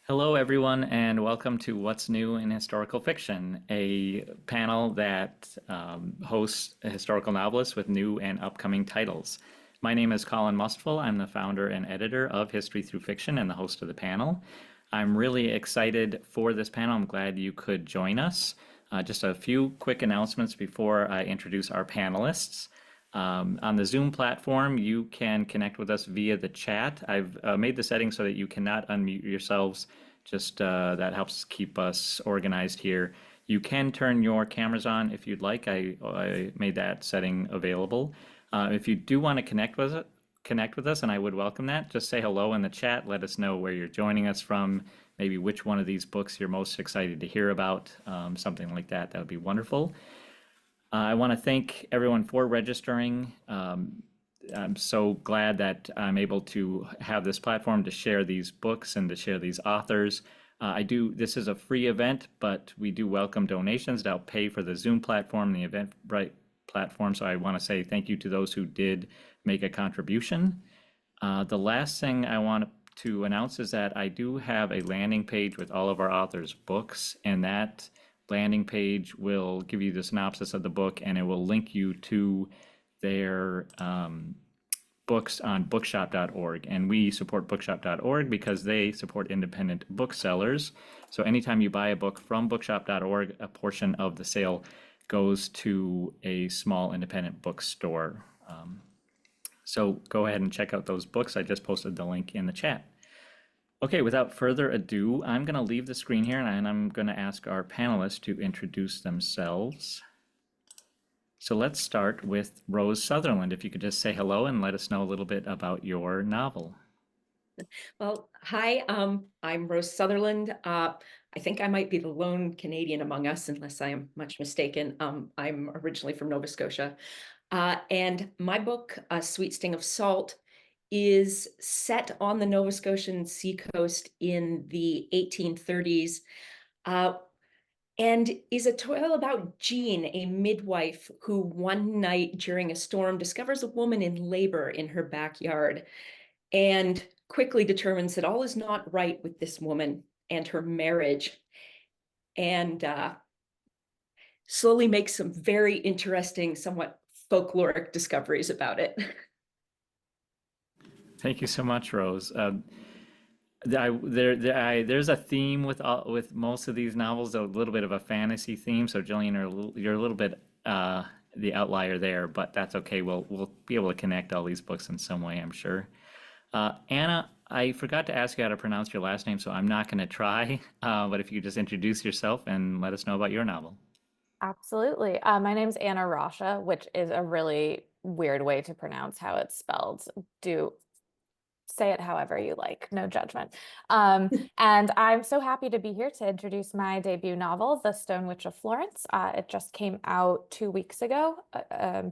Hello, everyone, and welcome to What's New in Historical Fiction, a panel that hosts historical novelists with new and upcoming titles. My name is Colin Mustful. I'm the founder and editor of History Through Fiction and the host of the panel. I'm really excited for this panel. I'm glad you could join us. Just a few quick announcements before I introduce our panelists. On the Zoom platform, you can connect with us via the chat. I've made the settings so that you cannot unmute yourselves. Just that helps keep us organized here. You can turn your cameras on if you'd like. I made that setting available. If you do want to connect with us, and I would welcome that, just say hello in the chat. Let us know where you're joining us from, maybe which one of these books you're most excited to hear about, something like that. That would be wonderful. I want to thank everyone for registering. I'm so glad that I'm able to have this platform to share these books and to share these authors. This is a free event, but we do welcome donations to help pay for the Zoom platform, the Eventbrite platform. So I want to say thank you to those who did make a contribution. The last thing I want to announce is that I do have a landing page with all of our authors' books, and that landing page will give you the synopsis of the book, and it will link you to their books on bookshop.org. And we support bookshop.org because they support independent booksellers. So anytime you buy a book from bookshop.org, a portion of the sale goes to a small independent bookstore. So go ahead and check out those books. I just posted the link in the chat. Okay, without further ado, I'm going to leave the screen here and I'm going to ask our panelists to introduce themselves. So let's start with Rose Sutherland. If you could just say hello and let us know a little bit about your novel. Well, hi, I'm Rose Sutherland. I think I might be the lone Canadian among us, unless I am much mistaken. I'm originally from Nova Scotia. And my book, Sweet Sting of Salt, is set on the Nova Scotian seacoast in the 1830s, and is a tale about Jean, a midwife who one night during a storm discovers a woman in labor in her backyard and quickly determines that all is not right with this woman and her marriage, and slowly makes some very interesting, somewhat folkloric discoveries about it. Thank you so much, Rose. There's a theme with most of these novels, a little bit of a fantasy theme. So Jillian, you're a little bit the outlier there, but that's okay. We'll be able to connect all these books in some way, I'm sure. Anna, I forgot to ask you how to pronounce your last name, so I'm not going to try. But if you could just introduce yourself and let us know about your novel. Absolutely. My name's Anna Rasche, which is a really weird way to pronounce how it's spelled. Do say it however you like, no judgment. And I'm so happy to be here to introduce my debut novel, The Stone Witch of Florence. It just came out 2 weeks ago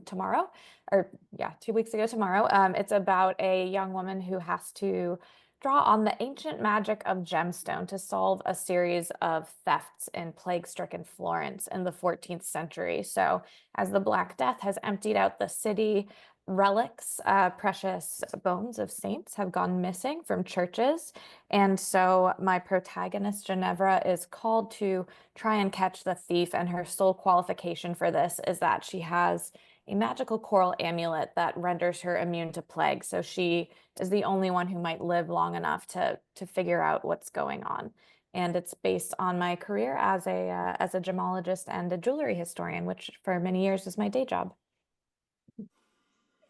tomorrow, or yeah, 2 weeks ago tomorrow. It's about a young woman who has to draw on the ancient magic of gemstone to solve a series of thefts in plague-stricken Florence in the 14th century. So as the Black Death has emptied out the city, relics, precious bones of saints have gone missing from churches. And so my protagonist, Ginevra, is called to try and catch the thief, and her sole qualification for this is that she has a magical coral amulet that renders her immune to plague. So she is the only one who might live long enough to figure out what's going on. And it's based on my career as a gemologist and a jewelry historian, which for many years was my day job.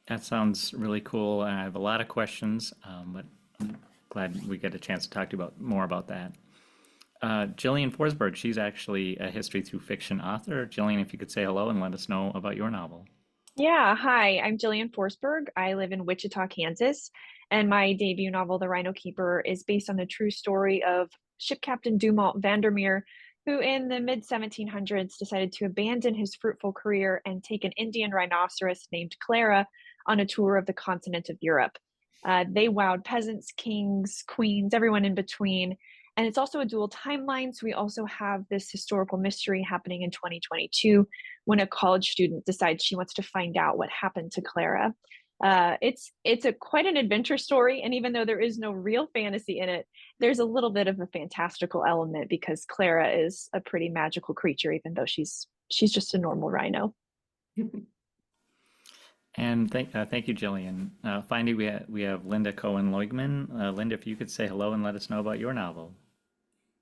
That sounds really cool. I have a lot of questions, but I'm glad we get a chance to talk to you more about that. Jillian Forsberg, she's actually a history through fiction author. Jillian, if you could say hello and let us know about your novel. Yeah, hi, I'm Jillian Forsberg. I live in Wichita, Kansas, and my debut novel, The Rhino Keeper, is based on the true story of ship captain Dumont Vandermeer, who in the mid 1700s decided to abandon his fruitful career and take an Indian rhinoceros named Clara on a tour of the continent of Europe. They wowed peasants, kings, queens, everyone in between. And it's also a dual timeline. So we also have this historical mystery happening in 2022 when a college student decides she wants to find out what happened to Clara. It's a quite an adventure story, and even though there is no real fantasy in it, there's a little bit of a fantastical element because Clara is a pretty magical creature, even though she's just a normal rhino. And thank you, Jillian. Finally, we have Lynda Cohen Loigman. Lynda, if you could say hello and let us know about your novel.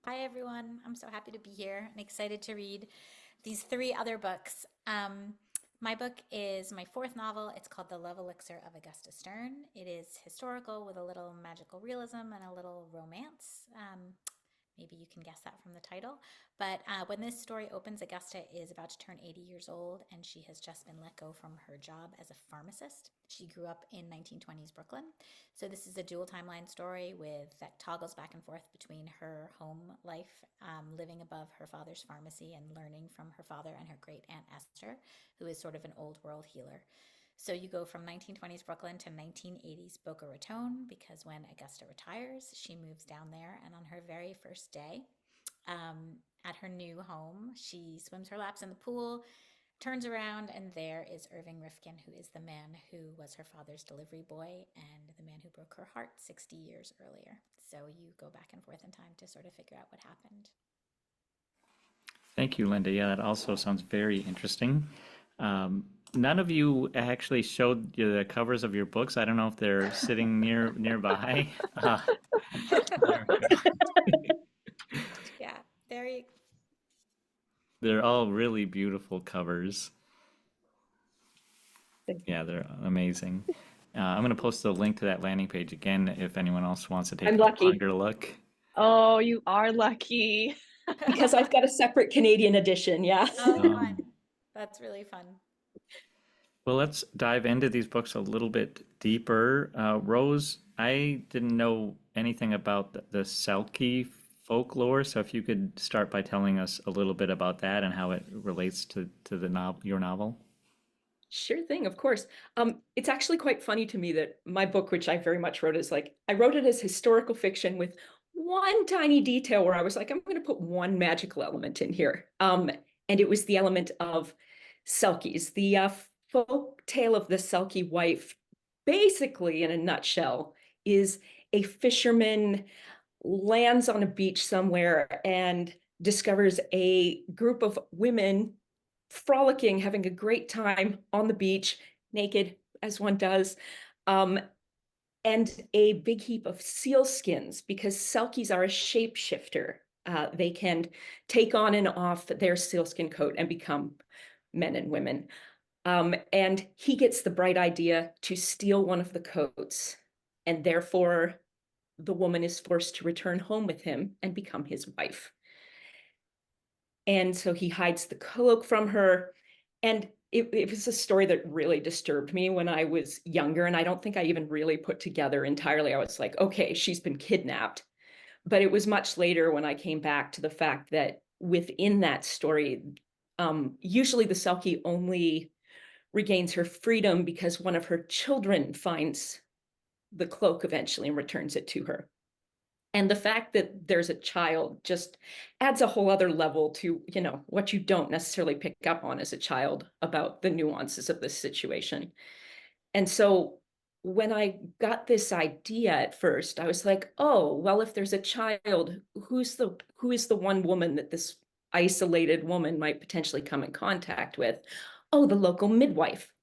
Hi, everyone. I'm so happy to be here and excited to read these three other books. My book is my fourth novel. It's called The Love Elixir of Augusta Stern. It is historical with a little magical realism and a little romance. Maybe you can guess that from the title. But when this story opens, Augusta is about to turn 80 years old, and she has just been let go from her job as a pharmacist. She grew up in 1920s Brooklyn. So this is a dual timeline story that toggles back and forth between her home life, living above her father's pharmacy and learning from her father and her great aunt Esther, who is sort of an old world healer. So you go from 1920s Brooklyn to 1980s Boca Raton, because when Augusta retires, she moves down there. And on her very first day at her new home, she swims her laps in the pool, turns around, and there is Irving Rifkin, who is the man who was her father's delivery boy and the man who broke her heart 60 years earlier. So you go back and forth in time to sort of figure out what happened. Thank you, Lynda. Yeah, that also sounds very interesting. None of you actually showed the covers of your books. I don't know if they're sitting nearby. There we go. Yeah, They're all really beautiful covers. Yeah, they're amazing. I'm going to post the link to that landing page again if anyone else wants to take I'm a lucky. longer look. Oh, you are lucky. Because I've got a separate Canadian edition, yeah. Oh, fun. That's really fun. Well, let's dive into these books a little bit deeper. Rose, I didn't know anything about the Selkie folklore, so if you could start by telling us a little bit about that and how it relates to your novel. Sure thing, of course. It's actually quite funny to me that my book, which I very much wrote, is like, I wrote it as historical fiction with one tiny detail where I was like, I'm going to put one magical element in here. And it was the element of Selkies. The folk tale of the Selkie wife, basically in a nutshell, is a fisherman lands on a beach somewhere and discovers a group of women frolicking, having a great time on the beach, naked, as one does, and a big heap of seal skins, because Selkies are a shapeshifter. They can take on and off their sealskin coat and become men and women. And he gets the bright idea to steal one of the coats, and therefore the woman is forced to return home with him and become his wife. And so he hides the cloak from her. And it was a story that really disturbed me when I was younger. And I don't think I even really put together entirely. I was like, okay, she's been kidnapped. But it was much later when I came back to the fact that within that story, usually the Selkie only regains her freedom because one of her children finds the cloak eventually and returns it to her. And the fact that there's a child just adds a whole other level to, what you don't necessarily pick up on as a child about the nuances of this situation. And so when I got this idea at first, I was like, oh, well, if there's a child, who is the one woman that this isolated woman might potentially come in contact with? Oh, the local midwife,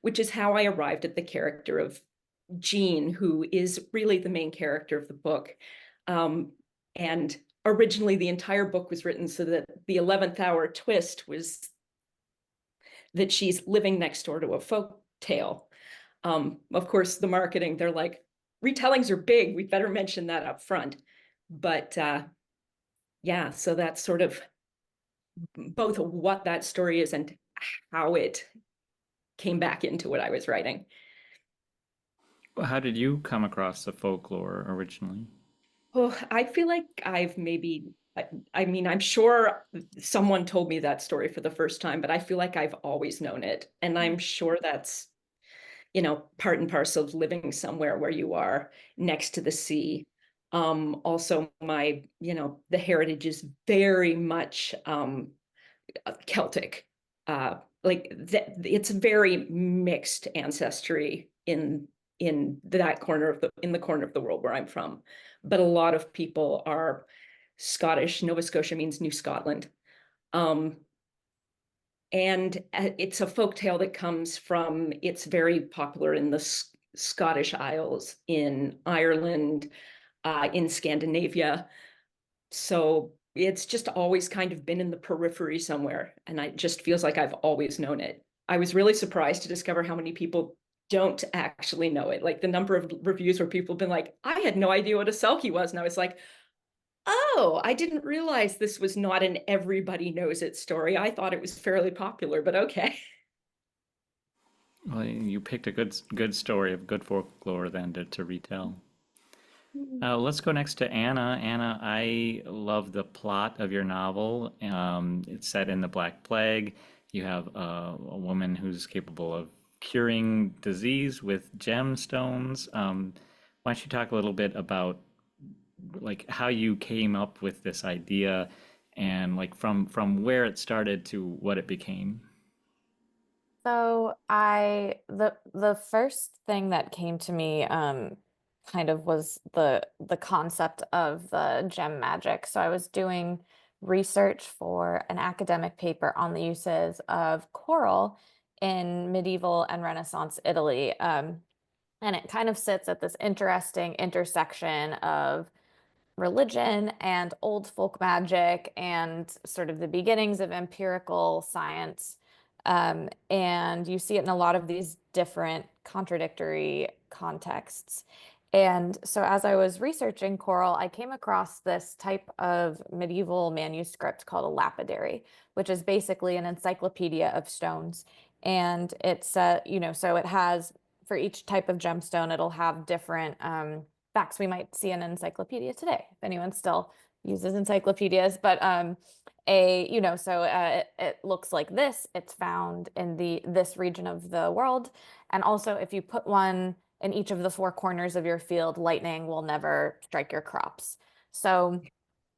which is how I arrived at the character of Jean, who is really the main character of the book. And originally the entire book was written so that the 11th hour twist was that she's living next door to a folk tale. Of course, the marketing, they're like, retellings are big, we better mention that up front. But yeah, so that's sort of both what that story is and how it came back into what I was writing. How did you come across the folklore originally? Oh, I feel like I've maybe, I mean, I'm sure someone told me that story for the first time, but I feel like I've always known it. And I'm sure that's, part and parcel of living somewhere where you are next to the sea. Also, the heritage is very much Celtic. It's very mixed ancestry in that corner of the world where I'm from. But a lot of people are Scottish. Nova Scotia means New Scotland. And it's a folktale that comes from, it's very popular in the Scottish Isles, in Ireland, in Scandinavia. So it's just always kind of been in the periphery somewhere. And it just feels like I've always known it. I was really surprised to discover how many people don't actually know it. Like the number of reviews where people have been like, I had no idea what a selkie was. And I was like, oh, I didn't realize this was not an everybody knows it story. I thought it was fairly popular, but okay. Well, you picked a good story of good folklore then to retell. Let's go next to Anna. Anna, I love the plot of your novel. It's set in the Black Plague. You have a woman who's capable of curing disease with gemstones. Why don't you talk a little bit about like how you came up with this idea and like from where it started to what it became? So the first thing that came to me kind of was the concept of the gem magic. So I was doing research for an academic paper on the uses of coral in medieval and Renaissance Italy. And it kind of sits at this interesting intersection of religion and old folk magic and sort of the beginnings of empirical science. And you see it in a lot of these different contradictory contexts. And so, as I was researching coral, I came across this type of medieval manuscript called a lapidary, which is basically an encyclopedia of stones. And it's, so it has for each type of gemstone, it'll have different facts we might see in an encyclopedia today, if anyone still uses encyclopedias. But it looks like this. It's found in this region of the world. And also, if you put one in each of the four corners of your field, lightning will never strike your crops. So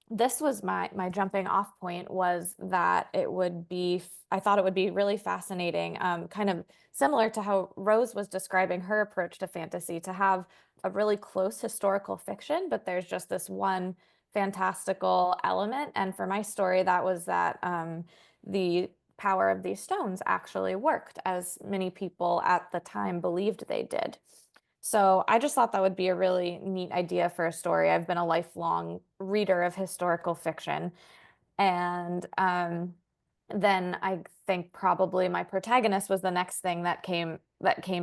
this was my jumping off point, was that I thought it would be really fascinating, kind of similar to how Rose was describing her approach to fantasy, to have a really close historical fiction, but there's just this one fantastical element. And for my story, that was that the power of these stones actually worked, as many people at the time believed they did. So I just thought that would be a really neat idea for a story. I've been a lifelong reader of historical fiction. And then I think probably my protagonist was the next thing that came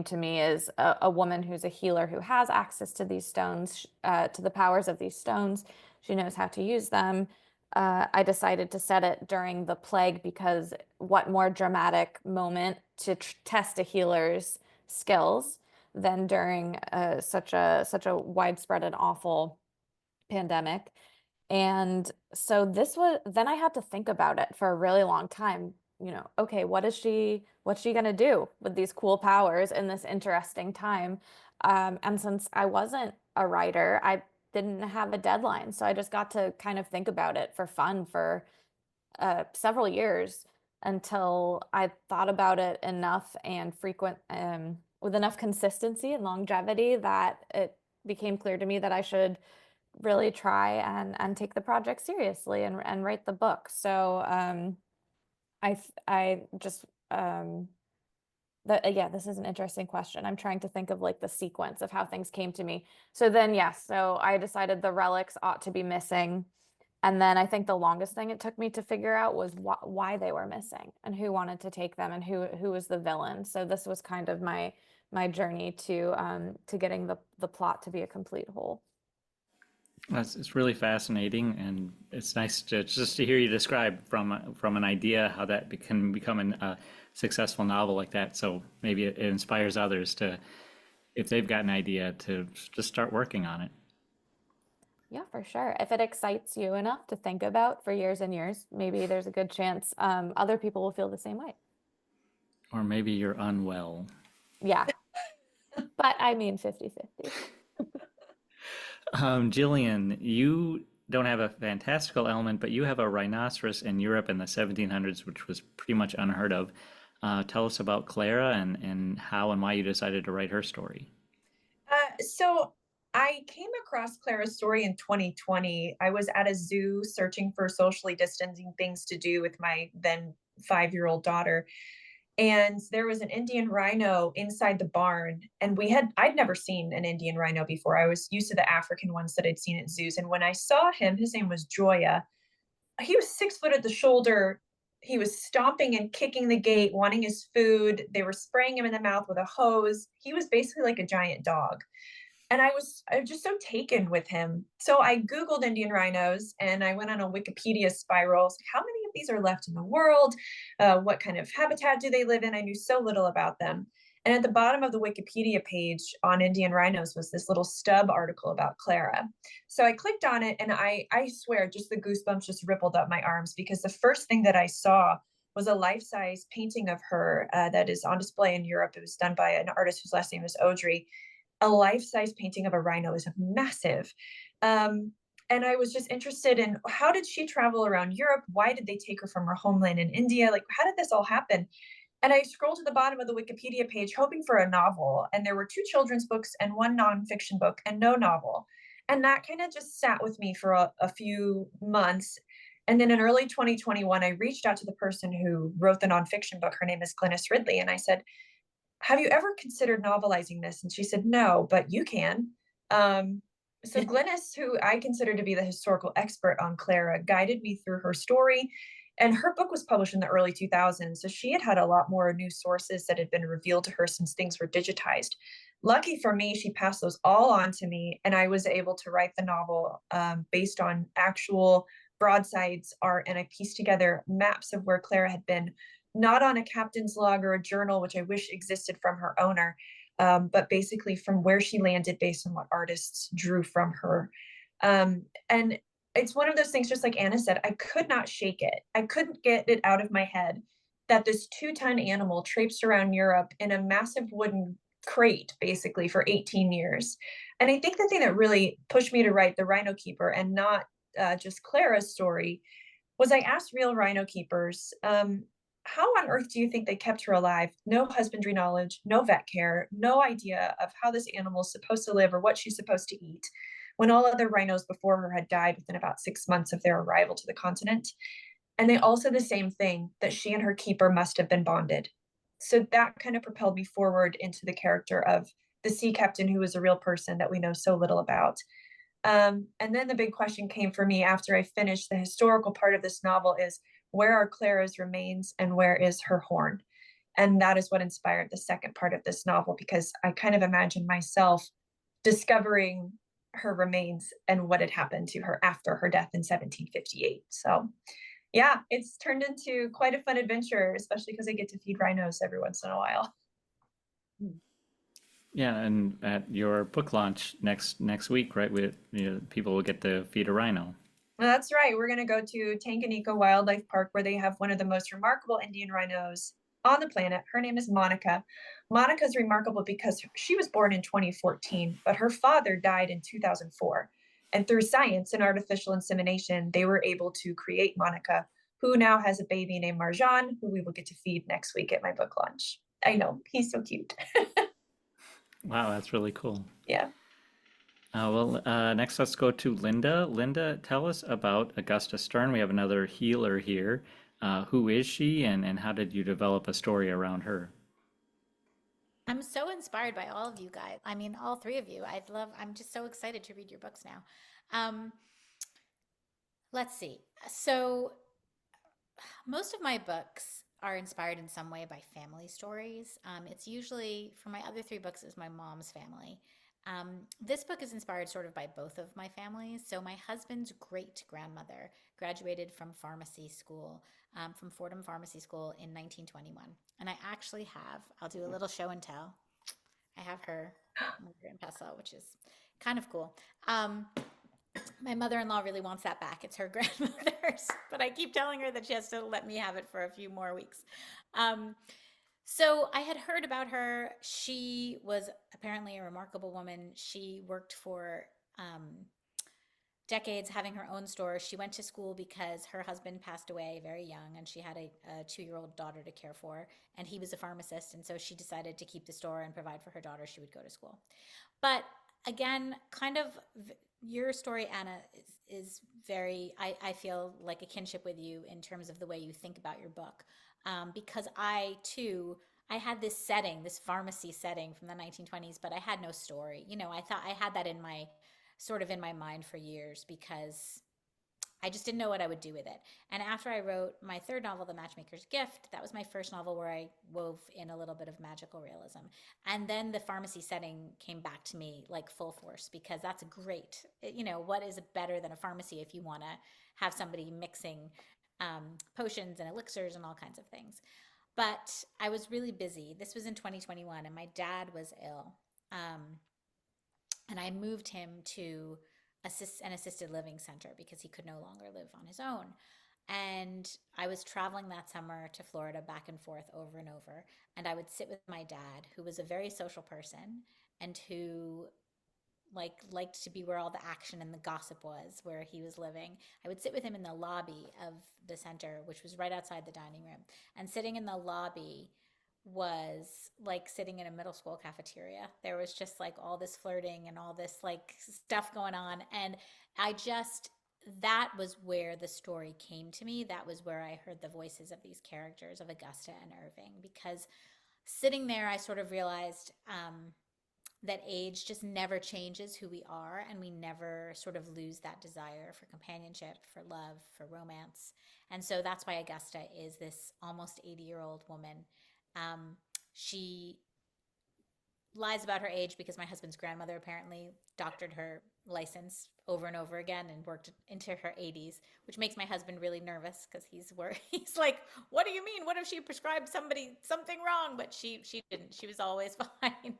to me, is a woman who's a healer who has access to these stones, to the powers of these stones. She knows how to use them. I decided to set it during the plague because what more dramatic moment to test a healer's skills than during such a widespread and awful pandemic. And so then I had to think about it for a really long time. Okay, what's she gonna do with these cool powers in this interesting time? And since I wasn't a writer, I didn't have a deadline. So I just got to kind of think about it for fun for several years, until I thought about it enough and with enough consistency and longevity that it became clear to me that I should really try and take the project seriously and write the book. So I just yeah, this is an interesting question. I'm trying to think of like the sequence of how things came to me. So then, yes, so I decided the relics ought to be missing. And then I think the longest thing it took me to figure out was why they were missing and who wanted to take them and who was the villain. So this was kind of my journey to getting the plot to be a complete whole. It's really fascinating, and it's nice to just to hear you describe from an idea how that can become a successful novel like that. So maybe it inspires others to, if they've got an idea, to just start working on it. Yeah, for sure. If it excites you enough to think about for years and years, maybe there's a good chance other people will feel the same way. Or maybe you're unwell. Yeah, but I mean 50-50. Jillian, you don't have a fantastical element, but you have a rhinoceros in Europe in the 1700s, which was pretty much unheard of. Tell us about Clara and how and why you decided to write her story. So I came across Clara's story in 2020. I was at a zoo searching for socially distancing things to do with my then 5-year-old daughter. And there was an Indian rhino inside the barn. And I'd never seen an Indian rhino before. I was used to the African ones that I'd seen at zoos. And when I saw him, his name was Joya. He was 6 foot at the shoulder. He was stomping and kicking the gate, wanting his food. They were spraying him in the mouth with a hose. He was basically like a giant dog. And I was just so taken with him. So I Googled Indian rhinos and I went on a Wikipedia spiral. How many of these are left in the world? What kind of habitat do they live in? I knew so little about them. And at the bottom of the Wikipedia page on Indian rhinos was this little stub article about Clara. So I clicked on it and I swear, just the goosebumps just rippled up my arms because the first thing that I saw was a life-size painting of her that is on display in Europe. It was done by an artist whose last name is Audrey. A life-size painting of a rhino is massive. And I was just interested in how did she travel around Europe? Why did they take her from her homeland in India? Like, how did this all happen? And I scrolled to the bottom of the Wikipedia page hoping for a novel. And there were 2 children's books and 1 nonfiction book and no novel. And that kind of just sat with me for a few months. And then in early 2021, I reached out to the person who wrote the nonfiction book. Her name is Glynis Ridley. And I said, have you ever considered novelizing this? And she said, no, but you can. So Glynis, who I consider to be the historical expert on Clara, guided me through her story. And her book was published in the early 2000s. So she had a lot more new sources that had been revealed to her since things were digitized. Lucky for me, she passed those all on to me. And I was able to write the novel based on actual broadsides art. And I pieced together maps of where Clara had been, not on a captain's log or a journal, which I wish existed from her owner, but basically from where she landed based on what artists drew from her. And it's one of those things, just like Anna said, I could not shake it. I couldn't get it out of my head that this 2-ton animal traipsed around Europe in a massive wooden crate, basically, for 18 years. And I think the thing that really pushed me to write The Rhino Keeper and not just Clara's story was I asked real rhino keepers, how on earth do you think they kept her alive? No husbandry knowledge, no vet care, no idea of how this animal is supposed to live or what she's supposed to eat, when all other rhinos before her had died within about 6 months of their arrival to the continent. And they all said the same thing, that she and her keeper must have been bonded. So that kind of propelled me forward into the character of the sea captain, who was a real person that we know so little about. And then the big question came for me after I finished the historical part of this novel is, where are Clara's remains and where is her horn? And that is what inspired the second part of this novel, because I kind of imagined myself discovering her remains and what had happened to her after her death in 1758. So yeah, it's turned into quite a fun adventure, especially because I get to feed rhinos every once in a while. Yeah, and at your book launch next week, right? People will get to feed a rhino. Well, that's right. We're going to go to Tanganyika Wildlife Park, where they have one of the most remarkable Indian rhinos on the planet. Her name is Monica. Monica is remarkable because she was born in 2014, but her father died in 2004. And through science and artificial insemination, they were able to create Monica, who now has a baby named Marjan, who we will get to feed next week at my book launch. I know, he's so cute. Wow, that's really cool. Yeah. Next let's go to Lynda. Lynda, tell us about Augusta Stern. We have another healer here. Who is she, and how did you develop a story around her? I'm so inspired by all of you guys. I mean, all 3 of you. I'm just so excited to read your books now. Let's see. So most of my books are inspired in some way by family stories. It's usually, for my other 3 books, is my mom's family. This book is inspired sort of by both of my families. So my husband's great grandmother graduated from pharmacy school, from Fordham Pharmacy School in 1921. And I'll do a little show and tell. I have her grandpa's cell, which is kind of cool. My mother-in-law really wants that back. It's her grandmother's, but I keep telling her that she has to let me have it for a few more weeks. So I had heard about her. She was apparently a remarkable woman. She worked for decades having her own store. She went to school because her husband passed away very young, and she had a 2-year-old daughter to care for, and he was a pharmacist, and so she decided to keep the store and provide for her daughter. She would go to school. But again, kind of your story, Anna, is very, I feel like a kinship with you in terms of the way you think about your book. Because I too, I had this setting, this pharmacy setting from the 1920s, but I had no story. You know, I thought I had that in my sort of in my mind for years because I just didn't know what I would do with it. And after I wrote my third novel, The Matchmaker's Gift, that was my first novel where I wove in a little bit of magical realism. And then the pharmacy setting came back to me like full force because that's great. You know, what is better than a pharmacy if you want to have somebody mixing potions and elixirs and all kinds of things. But I was really busy. This was in 2021, and my dad was ill. And I moved him to an assisted living center because he could no longer live on his own. And I was traveling that summer to Florida back and forth over and over. And I would sit with my dad, who was a very social person and who liked to be where all the action and the gossip was, where he was living. I would sit with him in the lobby of the center, which was right outside the dining room. And sitting in the lobby was like sitting in a middle school cafeteria. There was just like all this flirting and all this like stuff going on. And that was where the story came to me. That was where I heard the voices of these characters of Augusta and Irving, because sitting there, I sort of realized that age just never changes who we are, and we never sort of lose that desire for companionship, for love, for romance. And so that's why Augusta is this almost 80-year-old woman. She lies about her age because my husband's grandmother apparently doctored her license over and over again and worked into her 80s, which makes my husband really nervous because he's like, what do you mean? What if she prescribed somebody something wrong? But she didn't. She was always fine.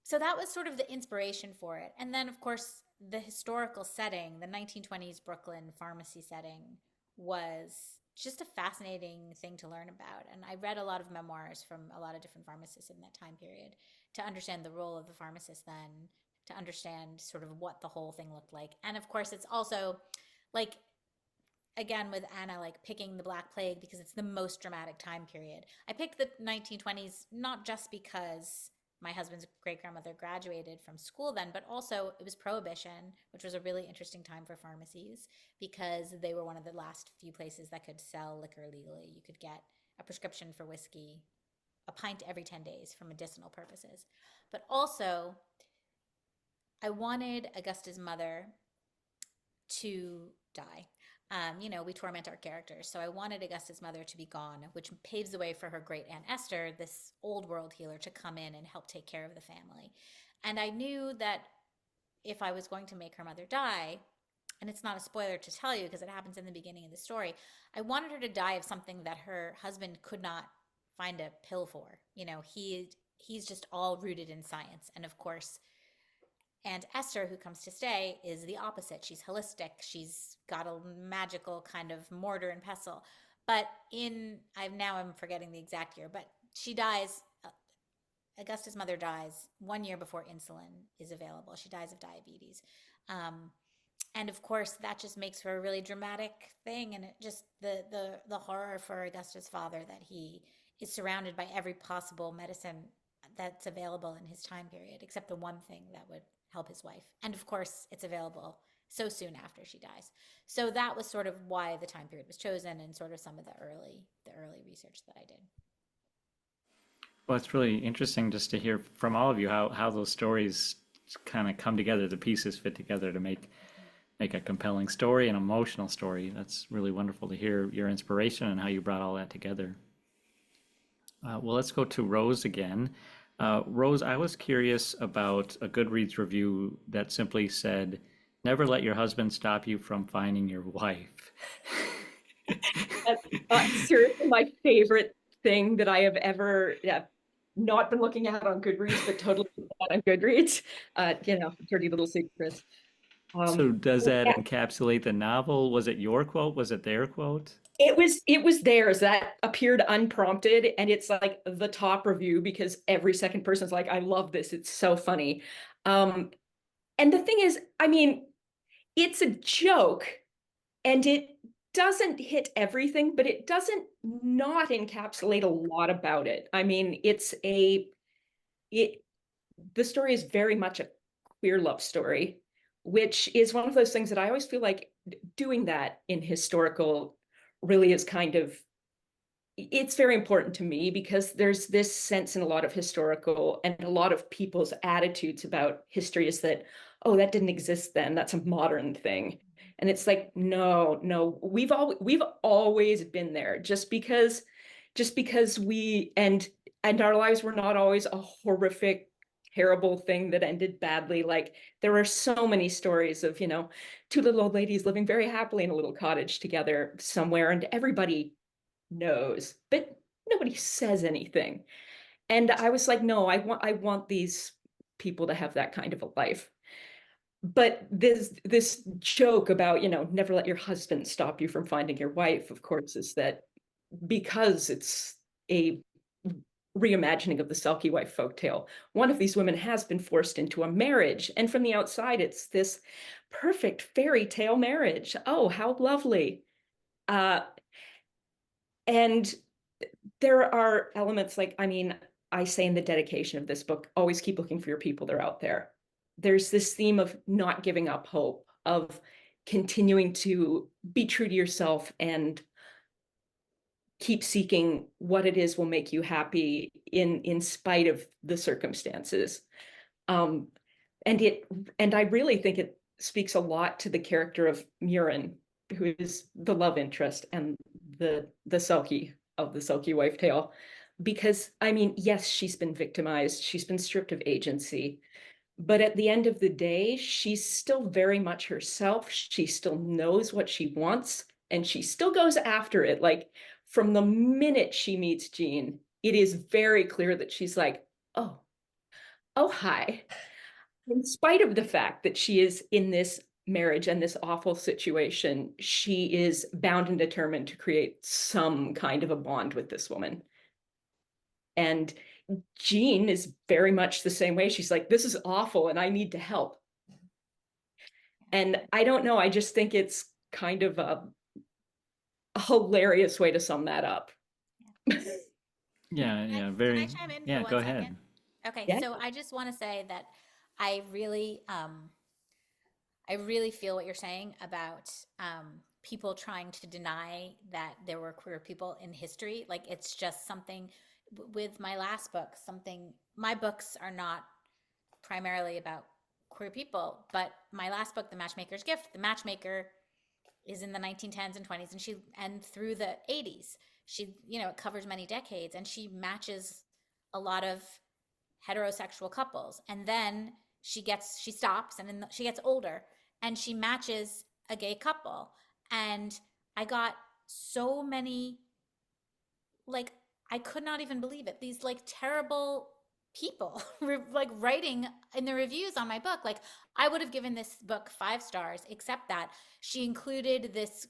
So that was sort of the inspiration for it. And then, of course, the historical setting, the 1920s Brooklyn pharmacy setting, was just a fascinating thing to learn about. And I read a lot of memoirs from a lot of different pharmacists in that time period to understand the role of the pharmacist then, to understand sort of what the whole thing looked like. And of course, it's also like, again, with Anna, like picking the Black Plague because it's the most dramatic time period. I picked the 1920s not just because my husband's great-grandmother graduated from school then, but also it was Prohibition, which was a really interesting time for pharmacies because they were one of the last few places that could sell liquor legally. You could get a prescription for whiskey, a pint every 10 days for medicinal purposes. But also, I wanted Augusta's mother to die. You know, we torment our characters. So I wanted Augusta's mother to be gone, which paves the way for her great aunt Esther, this old world healer, to come in and help take care of the family. And I knew that if I was going to make her mother die, and it's not a spoiler to tell you because it happens in the beginning of the story, I wanted her to die of something that her husband could not find a pill for. You know, he's just all rooted in science. And of course, Aunt Esther, who comes to stay, is the opposite. She's holistic. She's got a magical kind of mortar and pestle. But I'm forgetting the exact year, but she dies. Augusta's mother dies 1 year before insulin is available. She dies of diabetes. And of course, that just makes for a really dramatic thing. And it just the horror for Augusta's father that he is surrounded by every possible medicine that's available in his time period, except the one thing that would help his wife. And of course, it's available so soon after she dies. So that was sort of why the time period was chosen and sort of some of the early research that I did. Well, it's really interesting just to hear from all of you how those stories kind of come together, the pieces fit together to make a compelling story, an emotional story. That's really wonderful to hear your inspiration and how you brought all that together. Well, let's go to Rose again. Rose, I was curious about a Goodreads review that simply said, "Never let your husband stop you from finding your wife." That's seriously my favorite thing that I have ever not been looking at on Goodreads, but totally on Goodreads. You know, dirty little secrets. So does that Yeah. encapsulate the novel? Was it your quote? Was it their quote? It was theirs that appeared unprompted, and it's like the top review because every second person's like, I love this. It's so funny. And the thing is, I mean, it's a joke and it doesn't hit everything, but it doesn't not encapsulate a lot about it. I mean, the story is very much a queer love story, which is one of those things that I always feel like doing that in historical really is kind of, it's very important to me because there's this sense in a lot of historical and a lot of people's attitudes about history is that, oh, that didn't exist then, that's a modern thing. And it's like, no, we've always been there. Just because and our lives were not always a horrific, terrible thing that ended badly. Like there are so many stories of, two little old ladies living very happily in a little cottage together somewhere, and everybody knows, but nobody says anything. And I was like, no, I want these people to have that kind of a life. But this joke about, never let your husband stop you from finding your wife, of course, is that because it's a reimagining of the Selkie wife folktale, one of these women has been forced into a marriage. And from the outside, it's this perfect fairy tale marriage. Oh, how lovely. And there are elements like, I mean, I say in the dedication of this book, always keep looking for your people, they're out there. There's this theme of not giving up hope, of continuing to be true to yourself and keep seeking what it is will make you happy in spite of the circumstances. Um, and I really think it speaks a lot to the character of Murin, who is the love interest and the Selkie of the Selkie wife tale. Because I mean, yes, she's been victimized, she's been stripped of agency, but at the end of the day, she's still very much herself. She still knows what she wants and she still goes after it. Like from the minute she meets Jean, it is very clear that she's like, oh, hi. In spite of the fact that she is in this marriage and this awful situation, she is bound and determined to create some kind of a bond with this woman. And Jean is very much the same way. She's like, this is awful and I need to help. And I don't know, I just think it's kind of a hilarious way to sum that up. Yeah, Can very. I chime in Yeah, for go 1 ahead. second? Okay, Yeah. so I just want to say that I really, I really feel what you're saying about people trying to deny that there were queer people in history. Like it's just something with my last book, my books are not primarily about queer people, but my last book, The Matchmaker's Gift, the matchmaker is in the 1910s and 20s and through the 80s. She, it covers many decades and she matches a lot of heterosexual couples. And then she stops and then she gets older and she matches a gay couple. And I got so many, like, I could not even believe it. These like terrible people like writing in the reviews on my book. Like I would have given this book 5 stars, except that she included this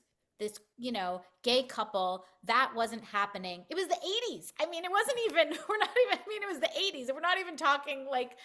gay couple that wasn't happening. It was the 80s. I mean, it wasn't even, it was the 80s. We're not even talking like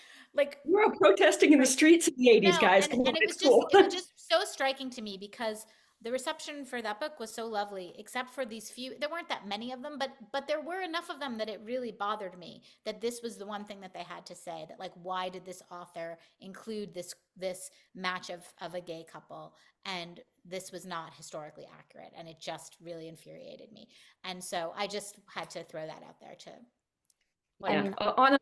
We're all protesting in the streets in the 80s, no, guys. and Come on, it was it's cool. so striking to me because the reception for that book was so lovely, except for these few. There weren't that many of them, but there were enough of them that it really bothered me that this was the one thing that they had to say, that like, why did this author include this match of a gay couple, and this was not historically accurate, and it just really infuriated me. And so I just had to throw that out there to Yeah. mean, On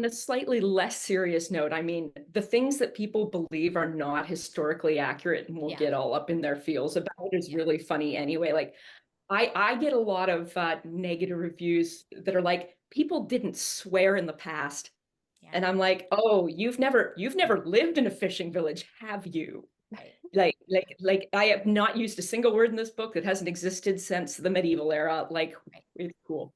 a slightly less serious note, I mean, the things that people believe are not historically accurate and will Yeah. get all up in their feels about is Yeah. really funny anyway. Like, I get a lot of negative reviews that are like, people didn't swear in the past. Yeah. And I'm like, oh, you've never lived in a fishing village, have you? Right. Like I have not used a single word in this book that hasn't existed since the medieval era. Like, Right. it's cool.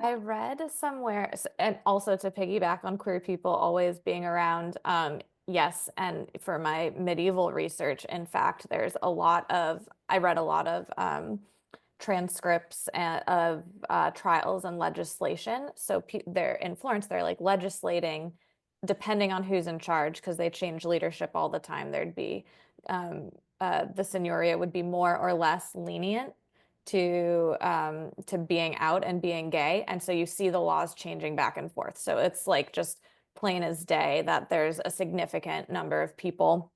I read somewhere, and also to piggyback on queer people always being around, yes, and for my medieval research, in fact, I read a lot of transcripts of trials and legislation. So they're in Florence, they're like legislating depending on who's in charge, because they change leadership all the time, there'd be the Signoria would be more or less lenient to being out and being gay. And so you see the laws changing back and forth. So it's like just plain as day that there's a significant number of people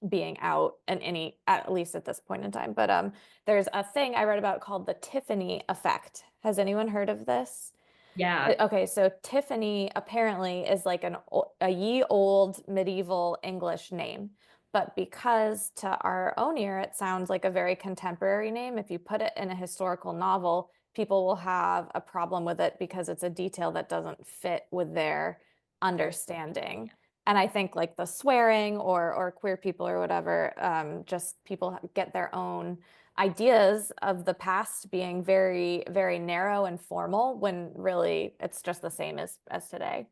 being out in any, at least at this point in time. But there's a thing I read about called the Tiffany effect. Has anyone heard of this? Yeah. Okay, so Tiffany apparently is like a ye old medieval English name. But because to our own ear, it sounds like a very contemporary name, if you put it in a historical novel, people will have a problem with it because it's a detail that doesn't fit with their understanding. And I think like the swearing or queer people or whatever, just people get their own ideas of the past being very, very narrow and formal when really it's just the same as today.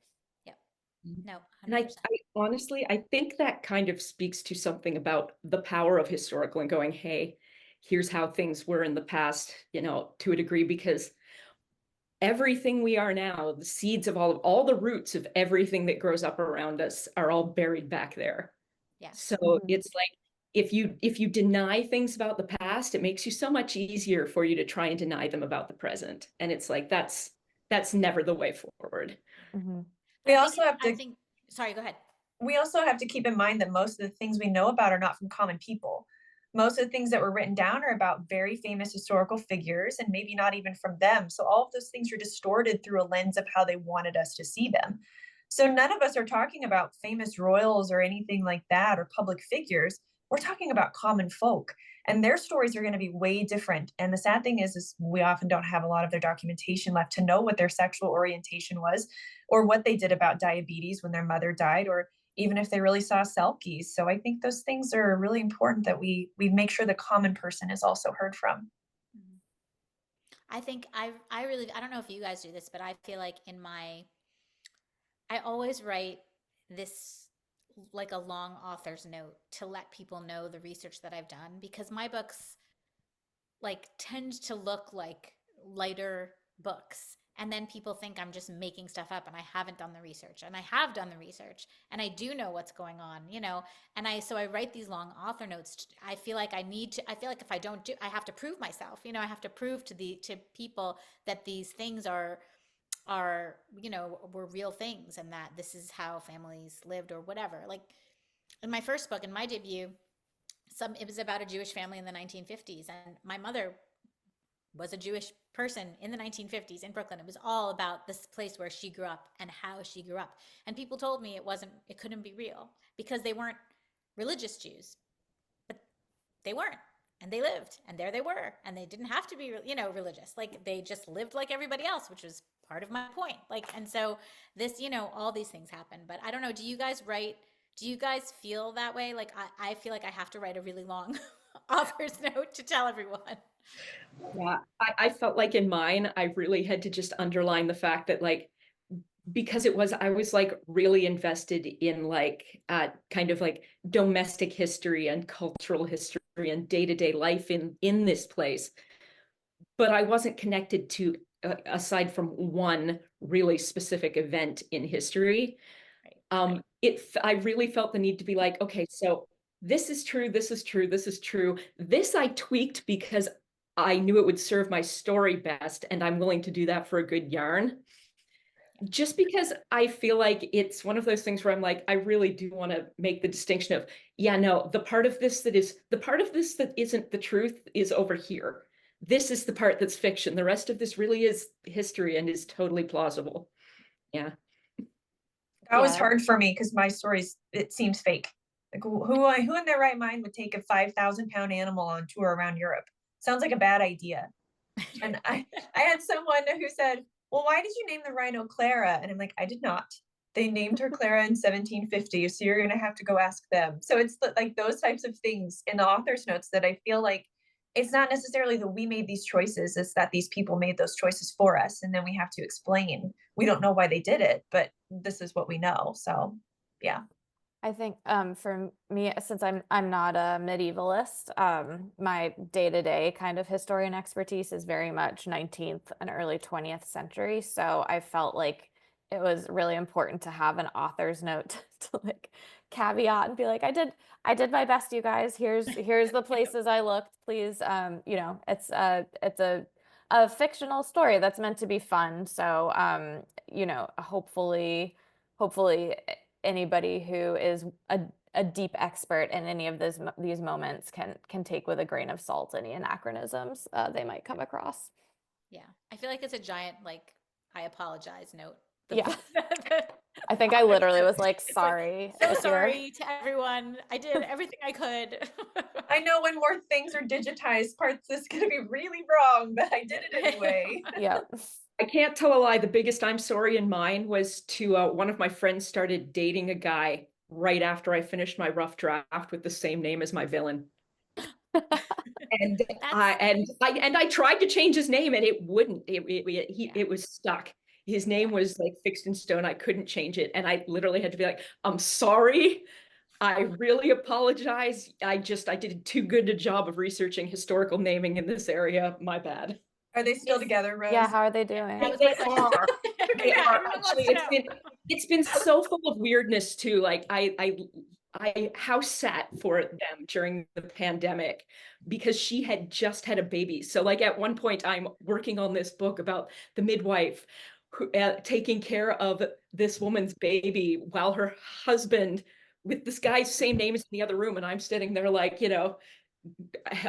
No, And 100%. I honestly, I think that kind of speaks to something about the power of historical and going, hey, here's how things were in the past, you know, to a degree, because everything we are now, the seeds of all the roots of everything that grows up around us are all buried back there. Yeah. So it's like, if you deny things about the past, it makes you so much easier for you to try and deny them about the present. And it's like, that's never the way forward. We also have to, sorry, go ahead. We also have to keep in mind that most of the things we know about are not from common people. Most of the things that were written down are about very famous historical figures and maybe not even from them. So all of those things are distorted through a lens of how they wanted us to see them. So none of us are talking about famous royals or anything like that or public figures. We're talking about common folk, and their stories are going to be way different. And the sad thing is we often don't have a lot of their documentation left to know what their sexual orientation was or what they did about diabetes when their mother died, or even if they really saw selkies. So I think those things are really important that we make sure the common person is also heard from. I think I don't know if you guys do this, but I feel like I always write this like a long author's note to let people know the research that I've done, because my books like tend to look like lighter books. And then people think I'm just making stuff up and I haven't done the research. And I have done the research and I do know what's going on, you know. And so I write these long author notes. I feel like I feel like if I don't do, I have to prove myself, you know, I have to prove to people that these things are, you know, were real things and that this is how families lived or whatever. Like in my first book, in my debut, it was about a Jewish family in the 1950s, and my mother was a Jewish person in the 1950s in Brooklyn. It was all about this place where she grew up and how she grew up. And people told me it couldn't be real because they weren't religious Jews, but they weren't. And they lived, and there they were, and they didn't have to be, you know, religious. Like they just lived like everybody else, which was part of my point. Like, and so this, you know, all these things happen. But I don't know. Do you guys feel that way? Like I feel like I have to write a really long author's note to tell everyone. Yeah, I felt like in mine, I really had to just underline the fact that like, because I was like really invested in like kind of like domestic history and cultural history and day-to-day life in this place, but I wasn't connected to aside from one really specific event in history. I really felt the need to be like, okay, so this is true, this is true, this is true. This I tweaked because I knew it would serve my story best, and I'm willing to do that for a good yarn. Just because I feel like it's one of those things where I'm like, I really do want to make the distinction of, yeah, no, the part of this that isn't the truth is over here. This is the part that's fiction. The rest of this really is history and is totally plausible. Yeah. That was hard for me because my stories, it seems fake. Like who in their right mind would take a 5,000-pound animal on tour around Europe? Sounds like a bad idea. And I had someone who said, well, why did you name the rhino Clara? And I'm like, I did not. They named her Clara in 1750, so you're going to have to go ask them. So it's like those types of things in the author's notes that I feel like it's not necessarily that we made these choices, it's that these people made those choices for us. And then we have to explain. We don't know why they did it, but this is what we know. So, yeah. I think for me, since I'm not a medievalist, my day-to-day kind of historian expertise is very much 19th and early 20th century. So I felt like it was really important to have an author's note to like caveat and be like, I did my best, you guys. Here's the places I looked. Please, you know, it's a fictional story that's meant to be fun. So, you know, hopefully anybody who is a deep expert in any of these moments can take with a grain of salt any anachronisms they might come across. Yeah. I feel like it's a giant, like, I apologize note. Yeah. I think I literally was like, sorry. So if you're- sorry to everyone. I did everything I could. I know when more things are digitized, parts is going to be really wrong, but I did it anyway. Yeah. I can't tell a lie. The biggest I'm sorry in mine was to one of my friends started dating a guy right after I finished my rough draft with the same name as my villain. And I tried to change his name and it wouldn't. It was stuck. His name was like fixed in stone. I couldn't change it. And I literally had to be like, I'm sorry. I really apologize. I did too good a job of researching historical naming in this area. My bad. Are they still together, Rose? Yeah, how are they doing? That was They my question. are. They Yeah, are. everyone wants Actually, to know. it's been so full of weirdness too. Like I house sat for them during the pandemic because she had just had a baby. So like at one point I'm working on this book about the midwife who, taking care of this woman's baby while her husband with this guy's same name as in the other room. And I'm sitting there like, you know,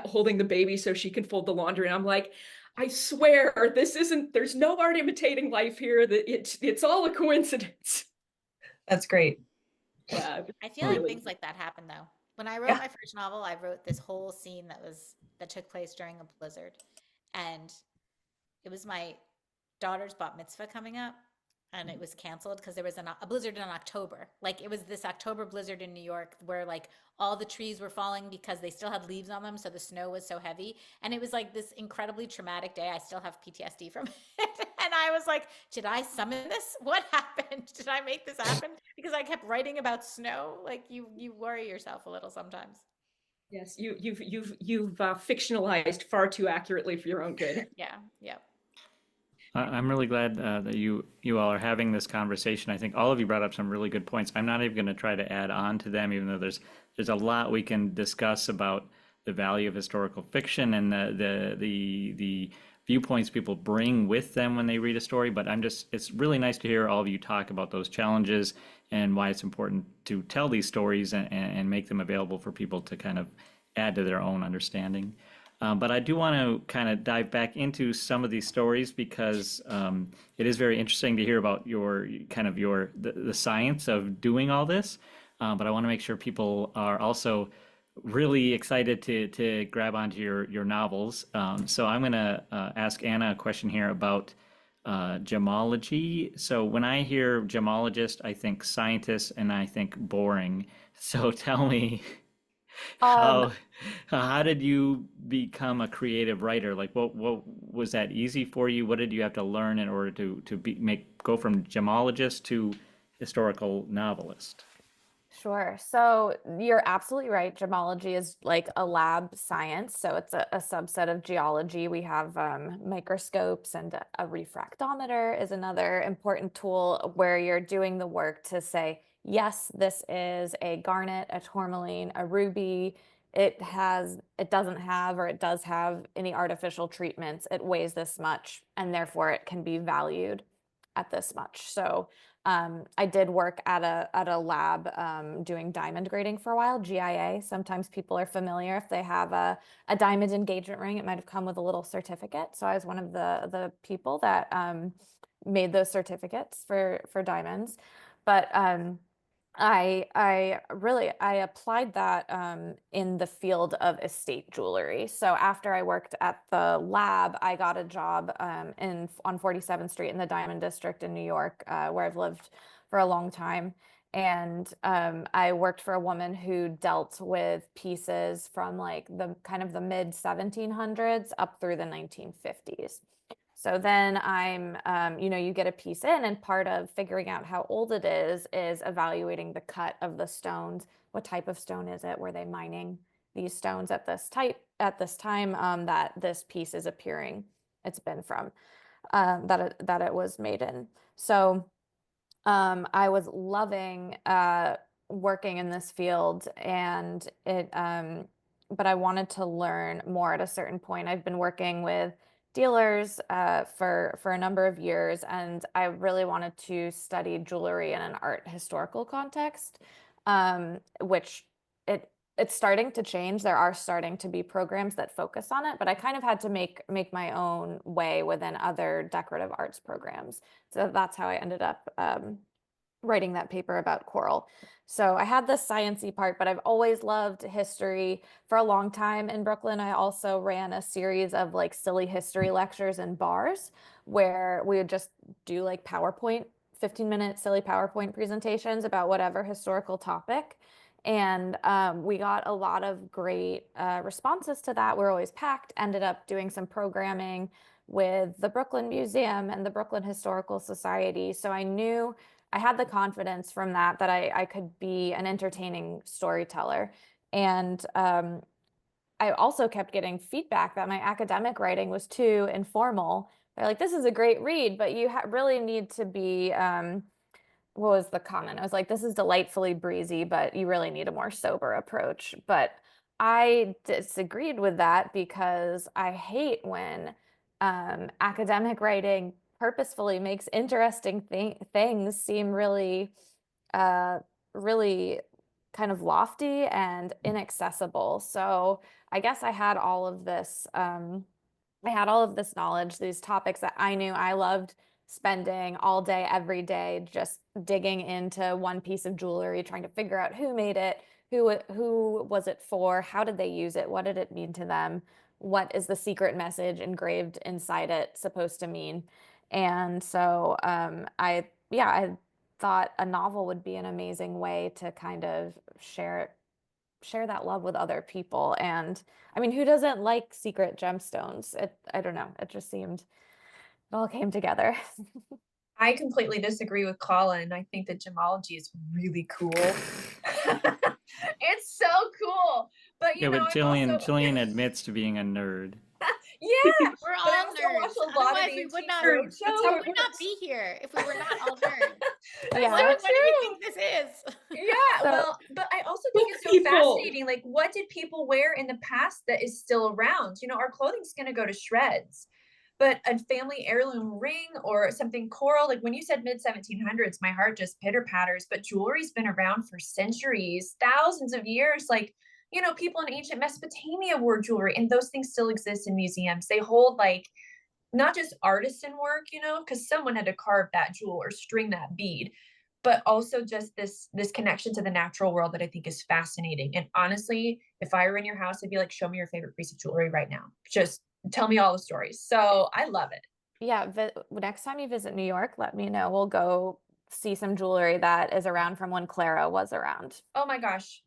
holding the baby so she can fold the laundry. And I'm like, I swear there's no art imitating life here. That it's all a coincidence. That's great. Yeah. I feel like things like that happen though. When I wrote my first novel, I wrote this whole scene that took place during a blizzard. And it was my daughter's bat mitzvah coming up, and it was canceled because there was a blizzard in October. Like it was this October blizzard in New York where like all the trees were falling because they still had leaves on them, so the snow was so heavy. And it was like this incredibly traumatic day. I still have PTSD from it. And I was like, did I summon this? What happened? Did I make this happen? Because I kept writing about snow. Like you worry yourself a little sometimes. Yes, you've fictionalized far too accurately for your own good. Yeah, yeah. I'm really glad that you all are having this conversation. I think all of you brought up some really good points. I'm not even going to try to add on to them, even though there's a lot we can discuss about the value of historical fiction and the viewpoints people bring with them when they read a story. But it's really nice to hear all of you talk about those challenges and why it's important to tell these stories and make them available for people to kind of add to their own understanding. But I do want to kind of dive back into some of these stories because it is very interesting to hear about the science of doing all this. But I want to make sure people are also really excited to grab onto your novels. So I'm going to ask Anna a question here about gemology. So when I hear gemologist, I think scientist and I think boring. So tell me. How did you become a creative writer? Like, what was that easy for you? What did you have to learn in order to go from gemologist to historical novelist? Sure. So you're absolutely right. Gemology is like a lab science. So it's a subset of geology. We have microscopes, and a refractometer is another important tool where you're doing the work to say, yes, this is a garnet, a tourmaline, a ruby. It doesn't have, or it does have any artificial treatments. It weighs this much, and therefore it can be valued at this much. So I did work at a lab doing diamond grading for a while, GIA. Sometimes people are familiar if they have a diamond engagement ring, it might have come with a little certificate. So I was one of the people that made those certificates for diamonds. But I applied that in the field of estate jewelry. So after I worked at the lab, I got a job on 47th Street in the Diamond District in New York, where I've lived for a long time. And I worked for a woman who dealt with pieces from like the kind of the mid 1700s up through the 1950s. So then you get a piece in, and part of figuring out how old it is evaluating the cut of the stones. What type of stone is it? Were they mining these stones at this time that this piece is appearing? It's been from that it was made in. So I was loving working in this field, and but I wanted to learn more at a certain point. I've been working with dealers for a number of years, and I really wanted to study jewelry in an art historical context, which it's starting to change. There are starting to be programs that focus on it, but I kind of had to make my own way within other decorative arts programs. So that's how I ended up writing that paper about coral. So I had this sciencey part, but I've always loved history. For a long time in Brooklyn, I also ran a series of like silly history lectures in bars where we would just do like PowerPoint, 15-minute silly PowerPoint presentations about whatever historical topic. And we got a lot of great responses to that. We're always packed, ended up doing some programming with the Brooklyn Museum and the Brooklyn Historical Society. So I knew I had the confidence from that I could be an entertaining storyteller. And I also kept getting feedback that my academic writing was too informal. They're like, this is a great read, but you really need to be what was the comment? I was like, this is delightfully breezy, but you really need a more sober approach. But I disagreed with that because I hate when academic writing purposefully makes interesting things seem really, uh, really kind of lofty and inaccessible. So I guess I had all of this. I had all of this knowledge, these topics that I knew I loved spending all day, every day, just digging into one piece of jewelry, trying to figure out who made it, who was it for, how did they use it, what did it mean to them, what is the secret message engraved inside it supposed to mean. And so I thought a novel would be an amazing way to kind of share that love with other people. And I mean, who doesn't like secret gemstones? I don't know. It just seemed it all came together. I completely disagree with Colin. I think that gemology is really cool. It's so cool. But Yeah, but I'm also Jillian admits to being a nerd. yeah. We're But I all also nerds. watch a lot of Otherwise, the we would antique not. roadshow. We would not be here if we were not all nerds. Yeah. What do you True. think this is? Yeah, So- well, but I also think it's so People. fascinating. Like, what did people wear in the past that is still around? Our clothing's going to go to shreds, but a family heirloom ring or something coral, like when you said mid 1700s, my heart just pitter patters. But jewelry's been around for centuries, thousands of years. Like, people in ancient Mesopotamia wore jewelry, and those things still exist in museums. They hold like not just artisan work, because someone had to carve that jewel or string that bead, but also just this connection to the natural world that I think is fascinating. And honestly, if I were in your house, I'd be like, show me your favorite piece of jewelry right now. Just tell me all the stories. So I love it. Yeah, next time you visit New York, let me know. We'll go see some jewelry that is around from when Clara was around. Oh my gosh,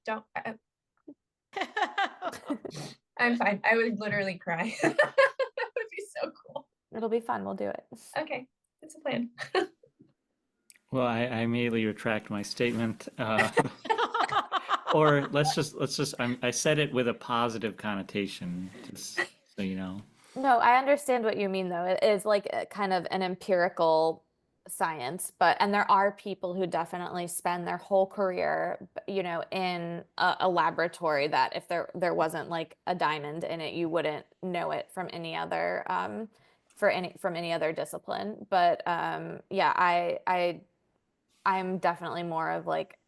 I'm fine. I would literally cry. That would be so cool. It'll be fun. We'll do it. Okay, that's a plan. Well, I immediately retract my statement. Or let's just I said it with a positive connotation, just so you know. No, I understand what you mean, though. It is like a kind of an empirical science, and there are people who definitely spend their whole career, in a laboratory that if there wasn't like a diamond in it, you wouldn't know it from any other from any other discipline. But yeah, I'm definitely more of like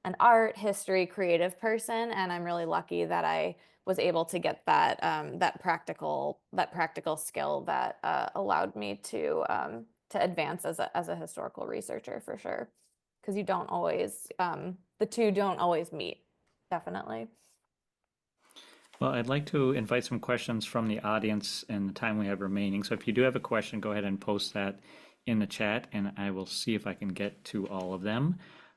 an art, history, creative person, and I'm really lucky that I was able to get that practical skill that allowed me to advance as a historical researcher for sure. Because you don't always the two don't always meet, definitely. Well, I'd like to invite some questions from the audience in the time we have remaining. So if you do have a question, go ahead and post that in the chat, and I will see if I can get to all of them.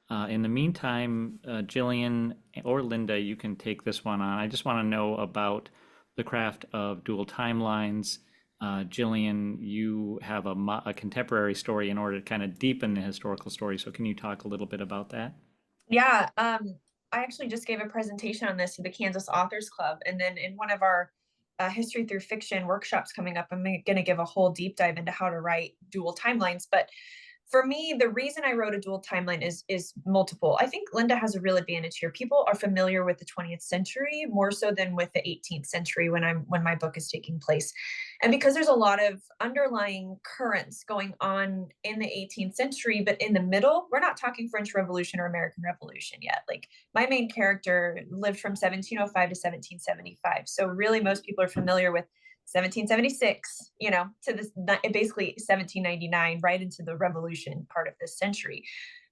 In the meantime, Jillian or Lynda, you can take this one on. I just want to know about the craft of dual timelines. Jillian, you have a contemporary story in order to kind of deepen the historical story. So can you talk a little bit about that? Yeah, I actually just gave a presentation on this to the Kansas Authors Club. And then in one of our history through fiction workshops coming up, I'm going to give a whole deep dive into how to write dual timelines. But for me, the reason I wrote a dual timeline is multiple. I think Lynda has a real advantage here. People are familiar with the 20th century more so than with the 18th century when my book is taking place. And because there's a lot of underlying currents going on in the 18th century, but in the middle, we're not talking French Revolution or American Revolution yet. Like, my main character lived from 1705 to 1775. So really most people are familiar with 1776, to this basically 1799, right into the revolution part of this century.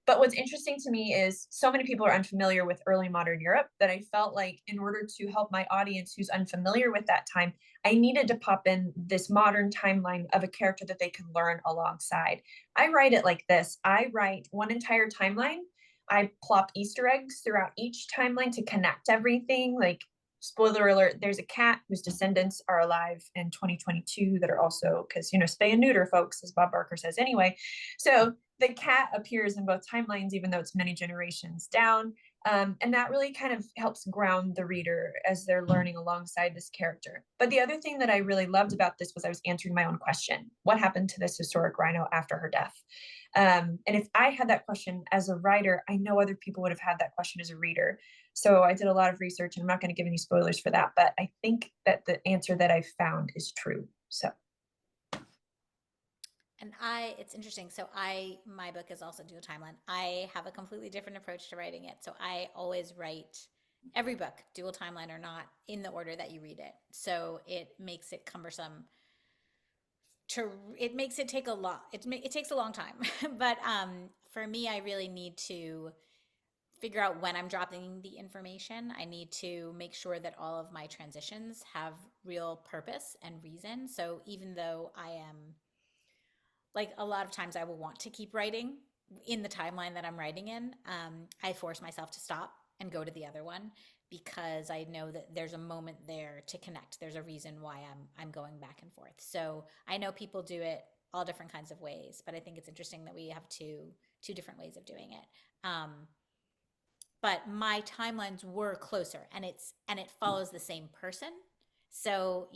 But what's interesting to me is so many people are unfamiliar with early modern Europe that I felt like in order to help my audience who's unfamiliar with that time, I needed to pop in this modern timeline of a character that they can learn alongside. I write it like this. I write one entire timeline. I plop Easter eggs throughout each timeline to connect everything. Like, spoiler alert, there's a cat whose descendants are alive in 2022 that are also, because, spay and neuter, folks, as Bob Barker says anyway. So the cat appears in both timelines, even though it's many generations down. And that really kind of helps ground the reader as they're learning alongside this character. But the other thing that I really loved about this was I was answering my own question. What happened to this historic rhino after her death? And if I had that question as a writer, I know other people would have had that question as a reader. So I did a lot of research, and I'm not going to give any spoilers for that, but I think that the answer that I found is true. So. And it's interesting. So my book is also dual timeline. I have a completely different approach to writing it. So I always write every book, dual timeline or not, in the order that you read it. So it makes it cumbersome. It makes it take a lot. It takes a long time. But for me, I really need to figure out when I'm dropping the information. I need to make sure that all of my transitions have real purpose and reason. So even though I am, like, a lot of times I will want to keep writing in the timeline that I'm writing in, I force myself to stop and go to the other one because I know that there's a moment there to connect. There's a reason why I'm going back and forth. So I know people do it all different kinds of ways, but I think it's interesting that we have two different ways of doing it. But my timelines were closer, and it follows the same person. So,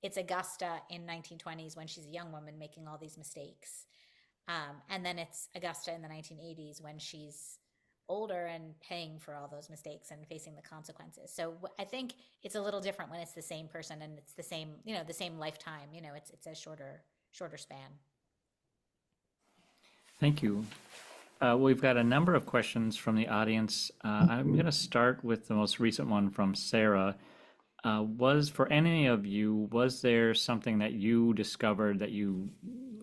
it's Augusta in 1920s when she's a young woman making all these mistakes. And then it's Augusta in the 1980s when she's older and paying for all those mistakes and facing the consequences. So I think it's a little different when it's the same person and it's the same, the same lifetime. It's a shorter span. Thank you. We've got a number of questions from the audience. I'm going to start with the most recent one from Sarah. For any of you, was there something that you discovered that you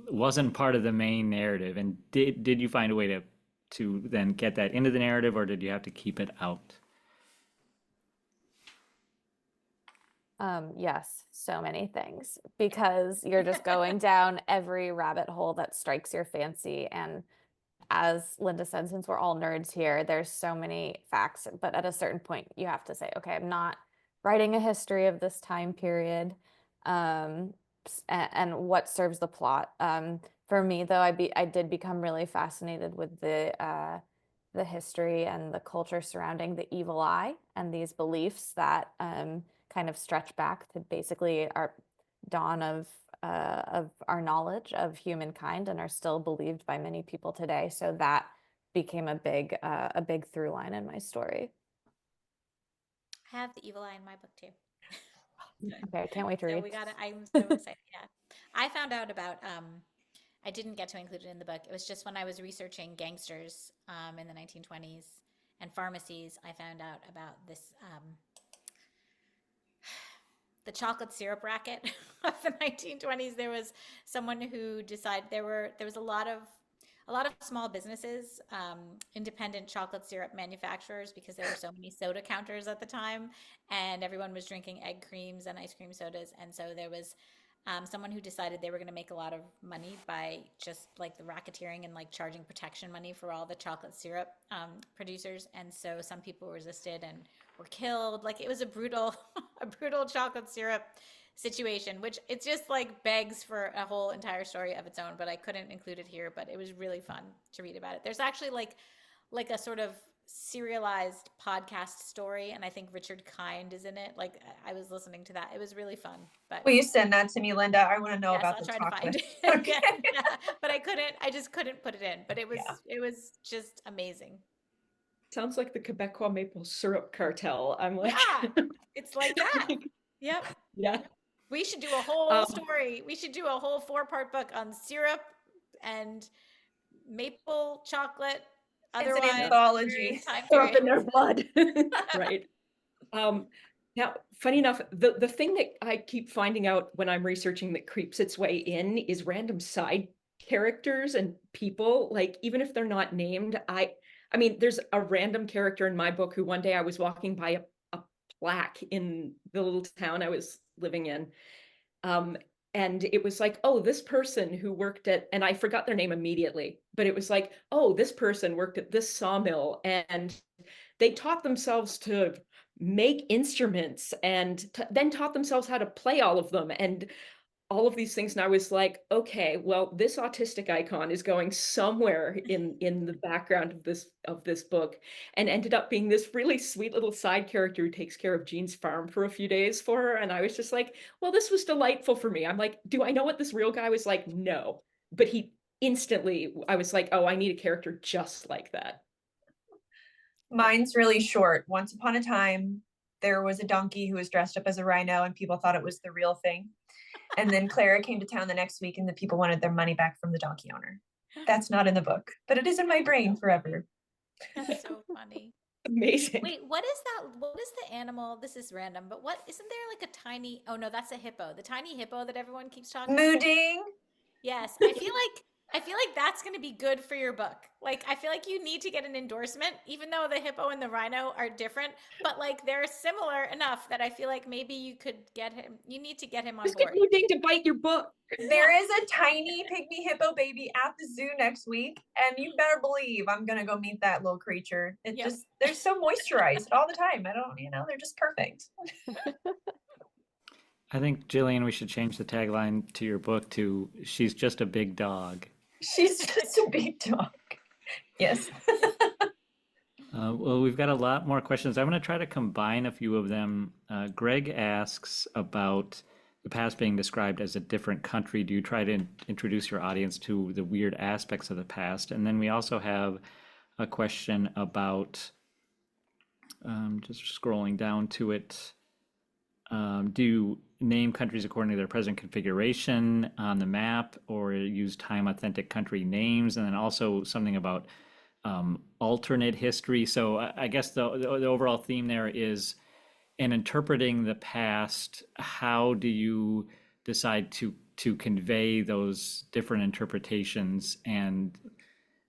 wasn't part of the main narrative, and did you find a way to then get that into the narrative, or did you have to keep it out? Yes, so many things, because you're just going down every rabbit hole that strikes your fancy. And as Lynda said, since we're all nerds here, there's so many facts, but at a certain point you have to say, okay, I'm not writing a history of this time period, and what serves the plot. For me, though, I did become really fascinated with the history and the culture surrounding the evil eye and these beliefs that kind of stretch back to basically our dawn of our knowledge of humankind and are still believed by many people today. So that became a big through line in my story. I have the evil eye in my book too. Okay, I can't wait to So read. I'm so excited. Yeah. I found out about, I didn't get to include it in the book. It was just when I was researching gangsters in the 1920s and pharmacies, I found out about this, the chocolate syrup racket of the 1920s. There was someone who decided there was a lot of small businesses, independent chocolate syrup manufacturers, because there were so many soda counters at the time, and everyone was drinking egg creams and ice cream sodas. And so there was someone who decided they were going to make a lot of money by just like the racketeering and like charging protection money for all the chocolate syrup producers. And so some people resisted and were killed. Like, it was a brutal, a brutal chocolate syrup situation, which it just like begs for a whole entire story of its own, but I couldn't include it here. But it was really fun to read about it. There's actually like a sort of serialized podcast story, and I think Richard Kind is in it. Like I was listening to that. It was really fun. But Will you send that to me, Linda? I want to know yes, about I'll the try to find chocolate. it. Okay. Yeah, but I just couldn't put it in. But it was just amazing. Sounds like the Quebecois maple syrup cartel. I'm like, Yeah, it's like that. Yep. yeah. We should do a whole story. We should do a whole 4-part book on syrup and maple chocolate. It's an Otherwise, anthology. time Syrup in period. their blood. Right. Now, funny enough, the thing that I keep finding out when I'm researching that creeps its way in is random side characters and people. Like, even if they're not named, I mean, there's a random character in my book who one day I was walking by a plaque in the little town I was living in. And it was like, oh, this person who worked at, and I forgot their name immediately, but it was like, oh, this person worked at this sawmill and they taught themselves to make instruments and then taught themselves how to play all of them and all of these things. And I was like, okay, well, this autistic icon is going somewhere in the background of this book, and ended up being this really sweet little side character who takes care of Jean's farm for a few days for her. And I was just like, well, this was delightful for me. I'm like, do I know what this real guy was like? No. But he instantly, I was like, oh, I need a character just like that. Mine's really short. Once upon a time, there was a donkey who was dressed up as a rhino and people thought it was the real thing. And then Clara came to town the next week and the people wanted their money back from the donkey owner. That's not in the book, but it is in my brain forever. That's so funny. Amazing. Wait, what is that? What is the animal? This is random, but what isn't there like a tiny, oh no, that's a hippo. The tiny hippo that everyone keeps talking about? Mooding. Yes, I feel like that's going to be good for your book. Like I feel like you need to get an endorsement, even though the hippo and the rhino are different, but like they're similar enough that I feel like maybe you could get him. You need to get him on Just get board. Mooding to bite your book. There is a tiny pygmy hippo baby at the zoo next week, and you better believe I'm gonna go meet that little creature. It Yep. just, they're so moisturized all the time. I don't, they're just perfect. I think, Jillian, we should change the tagline to your book to "She's just a big dog." She's just a big dog. Yes. Well, we've got a lot more questions. I'm going to try to combine a few of them. Greg asks about the past being described as a different country. Do you try to introduce your audience to the weird aspects of the past? And then we also have a question about, just scrolling down to it, do you name countries according to their present configuration on the map, or use time authentic country names? And then also something about alternate history. So I guess the overall theme there is, in interpreting the past, how do you decide to convey those different interpretations, and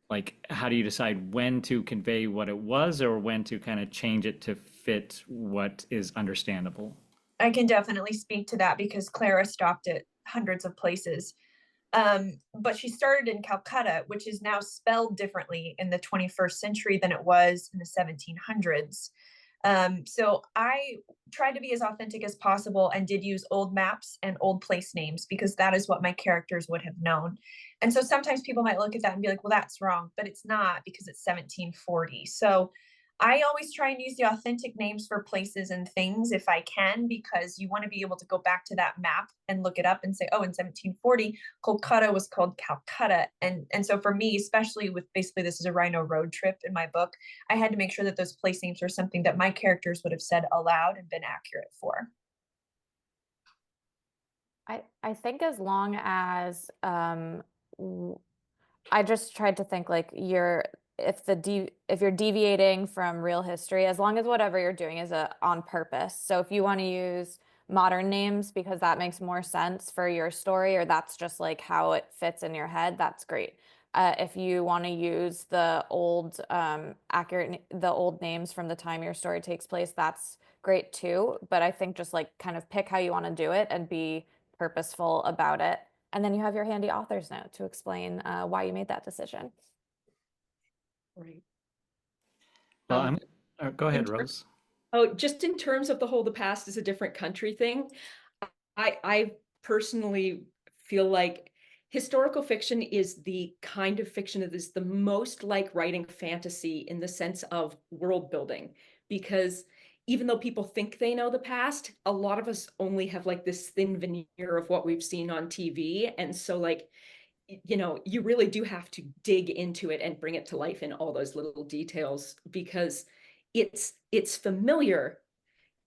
like how do you decide when to convey what it was or when to kind of change it to fit what is understandable? I can definitely speak to that because Clara stopped at hundreds of places. But she started in Calcutta, which is now spelled differently in the 21st century than it was in the 1700s. So I tried to be as authentic as possible and did use old maps and old place names because that is what my characters would have known. And so sometimes people might look at that and be like, well, that's wrong, but it's not because it's 1740. So I always try and use the authentic names for places and things if I can, because you want to be able to go back to that map and look it up and say, oh, in 1740, Kolkata was called Calcutta. And so for me, especially with basically this is a Rhino road trip in my book, I had to make sure that those place names were something that my characters would have said aloud and been accurate for. I think as long as I just tried to think like if you're deviating from real history, as long as whatever you're doing is on purpose. So if you want to use modern names because that makes more sense for your story, or that's just like how it fits in your head, that's great. If you want to use the old old names from the time your story takes place, that's great too. But I think just like kind of pick how you want to do it and be purposeful about it. And then you have your handy author's note to explain why you made that decision. Right. Well, go ahead, Rose. Oh, just in terms of the past is a different country thing, I personally feel like historical fiction is the kind of fiction that is the most like writing fantasy in the sense of world building, because even though people think they know the past, a lot of us only have like this thin veneer of what we've seen on TV. And so like, you know, you really do have to dig into it and bring it to life in all those little details, because it's familiar,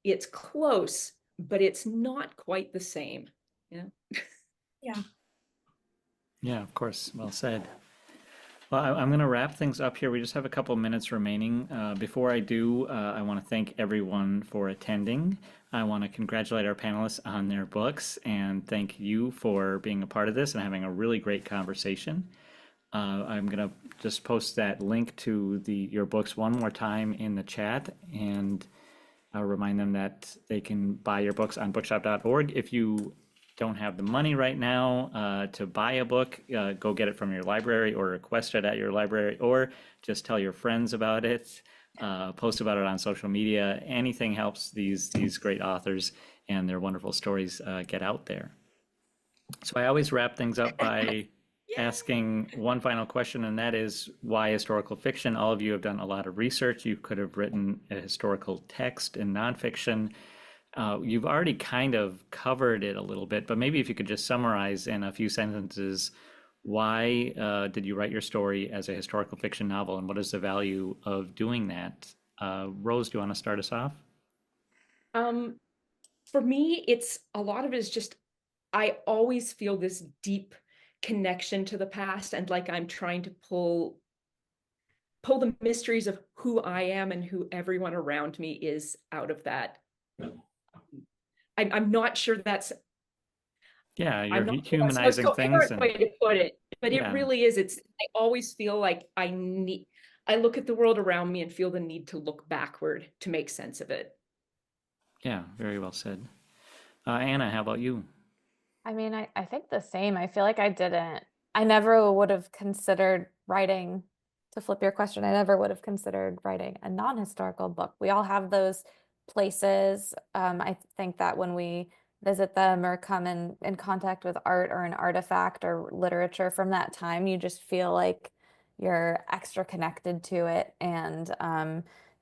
it's close, but it's not quite the same. Yeah. Yeah. Yeah, of course. Well said. Well, I'm going to wrap things up here. We just have a couple minutes remaining. Before I do, I want to thank everyone for attending. I want to congratulate our panelists on their books and thank you for being a part of this and having a really great conversation. I'm going to just post that link to your books one more time in the chat, and I'll remind them that they can buy your books on bookshop.org. If you don't have the money right now to buy a book, go get it from your library or request it at your library, or just tell your friends about it, post about it on social media. Anything helps these great authors and their wonderful stories get out there. So I always wrap things up by asking one final question, and that is, why historical fiction? All of you have done a lot of research. You could have written a historical text in nonfiction. You've already kind of covered it a little bit, but maybe if you could just summarize in a few sentences, why did you write your story as a historical fiction novel, and what is the value of doing that? Rose, do you want to start us off? For me, it's a lot of it is just, I always feel this deep connection to the past, and like I'm trying to pull the mysteries of who I am and who everyone around me is out of that. I'm not sure that's, Yeah, you're I'm not sure that's the humanizing most things. coherent way to put it, but Yeah. it really is. I always feel like I look at the world around me and feel the need to look backward to make sense of it. Yeah, very well said. Anna, how about you? I mean, I think the same. I feel like I never would have considered writing, to flip your question, I never would have considered writing a non-historical book. We all have those places. I think that when we visit them or come in contact with art or an artifact or literature from that time, you just feel like you're extra connected to it, and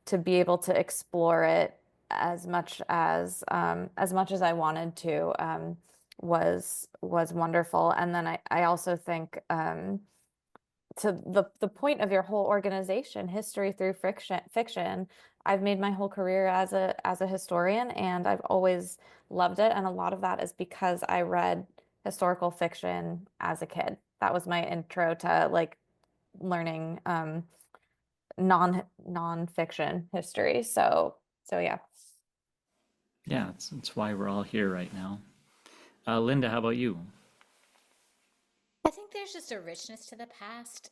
to be able to explore it as much as I wanted to, was wonderful. And then I also think, to the point of your whole organization, History Through Fiction, I've made my whole career as a historian, and I've always loved it. And a lot of that is because I read historical fiction as a kid. That was my intro to like learning non-fiction history. So yeah. Yeah, it's why we're all here right now. Lynda, how about you? I think there's just a richness to the past.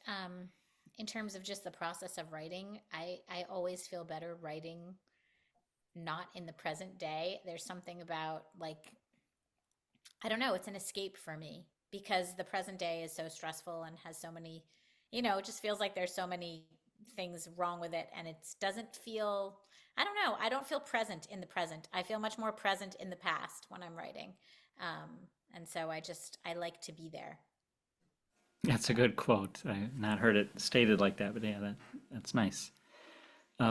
In terms of just the process of writing, I always feel better writing not in the present day. There's something about, like, I don't know, it's an escape for me because the present day is so stressful and has so many, it just feels like there's so many things wrong with it, and it doesn't feel, I don't know, I don't feel present in the present. I feel much more present in the past when I'm writing. And so I like to be there. That's a good quote. I've not heard it stated like that, but yeah, that's nice.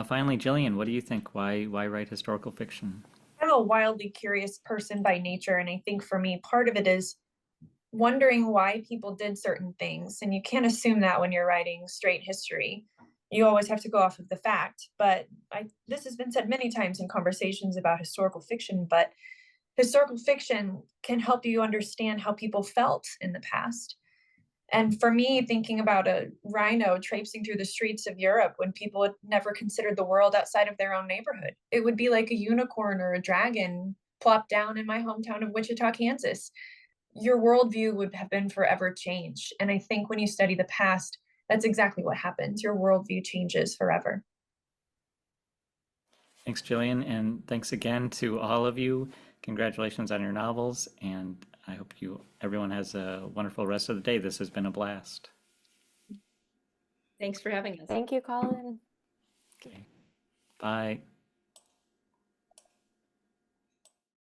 Finally, Jillian, what do you think? Why write historical fiction? I'm a wildly curious person by nature, and I think for me, part of it is wondering why people did certain things. And you can't assume that when you're writing straight history. You always have to go off of the fact. But this has been said many times in conversations about historical fiction, but historical fiction can help you understand how people felt in the past. And for me, thinking about a rhino traipsing through the streets of Europe when people had never considered the world outside of their own neighborhood, it would be like a unicorn or a dragon plopped down in my hometown of Wichita, Kansas. Your worldview would have been forever changed. And I think when you study the past, that's exactly what happens. Your worldview changes forever. Thanks, Jillian, and thanks again to all of you. Congratulations on your novels, and I hope everyone has a wonderful rest of the day. This has been a blast. Thanks for having us. Thank you, Colin. Okay. Bye.